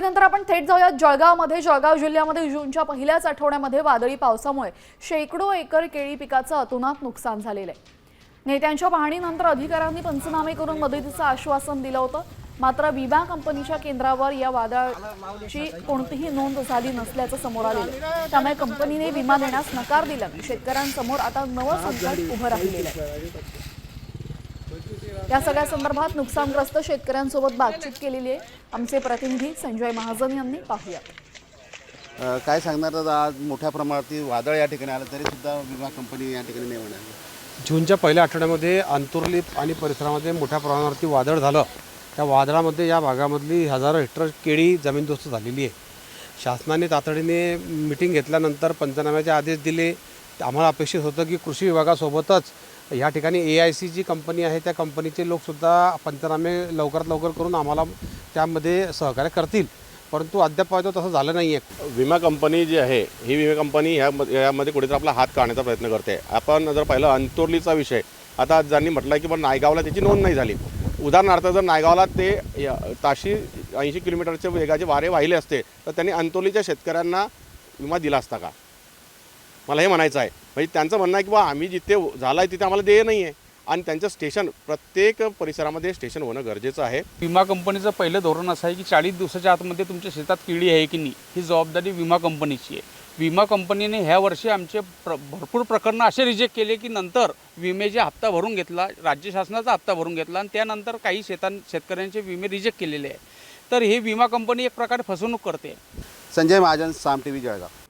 बातमीनंतर आपण थेट जाऊयात जळगावमध्ये। जळगाव जिल्ह्यामध्ये जूनच्या पहिल्याच आठवड्यामध्ये वादळी पावसामुळे शेकडो एकर केळी पिकाचं अतोनात नुकसान झालेलं आहे। नेत्यांच्या पाहणीनंतर अधिकाऱ्यांनी पंचनामे करून मदतीचं आश्वासन दिलं होतं, मात्र विमा कंपनीच्या केंद्रावर या वादळाची कोणतीही नोंद झाली नसल्याचं समोर आलं। त्यामुळे कंपनीने विमा देण्यास नकार दिल्याने शेतकऱ्यांसमोर आता नवं संकट उभं राहिलेलं आहे। या सगळ्या संदर्भात नुकसानग्रस्त शेतकऱ्यांसोबत बातचीत केलेली आहे आमचे प्रतिनिधी संजय महाजन यांनी। पाहूया काय सांगणार। आज मोठ्या प्रमाणात वादळ या ठिकाणी आलं तरी सुद्धा विमा कंपनी या ठिकाणी नाही म्हणाली। जूनच्या पहिल्या आठवड्यामध्ये अंतुर्ली आणि परिसरामध्ये मोठ्या प्रमाणावरती वादळ झालं। त्या वादळामध्ये या भागामधली हजारो हेक्टर केळी जमीनदोस्त झालेली आहे। शासनाने तातडीने मीटिंग घेतल्यानंतर पंचनाम्याचे आदेश दिले। आम्हाला अपेक्षित होतं की कृषी विभागासोबतच या ठिकाणी AIC जी कंपनी आहे त्या कंपनीचे लोकसुद्धा पंचनामे लवकरात लवकर करून आम्हाला त्यामध्ये सहकार्य करतील, परंतु अद्याप तसं झालं नाही आहे। विमा कंपनी जी आहे ही विमा कंपनी यामध्ये कुठेतरी आपला हात काढण्याचा प्रयत्न करते। आपण जर पाहिलं अंतुर्लीचा विषय, आता ज्यांनी म्हटलं की पण नायगावला त्याची नोंद नाही झाली। उदाहरणार्थ जर नायगावला ते ताशी 80 किलोमीटरच्या वेगाचे वारे वाहिले असते तर त्यांनी अंतुर्लीच्या शेतकऱ्यांना विमा दिला असता का, मला हे म्हणायचं आहे। म्हणजे त्यांचं म्हणणं आहे की बा आम्ही जिथे झालं आहे तिथे आम्हाला देय नाही आहे आणि त्यांचं स्टेशन प्रत्येक परिसरामध्ये स्टेशन होणं गरजेचं आहे। विमा कंपनीचं पहिलं धोरण असं आहे की 40 दिवसाच्या आतमध्ये तुमच्या शेतात किडी आहे की नाही ही जबाबदारी विमा कंपनीची आहे। विमा कंपनीने ह्या वर्षी आमचे भरपूर प्रकरणं असे रिजेक्ट केले की नंतर विम्याचे हप्ता भरून घेतला, राज्य शासनाचा हप्ता भरून घेतला आणि त्यानंतर काही शेतकऱ्यांचे विमे रिजेक्ट केलेले आहे। तर ही विमा कंपनी एक प्रकारे फसवणूक करते। संजय महाजन, साम TV, जळगाव।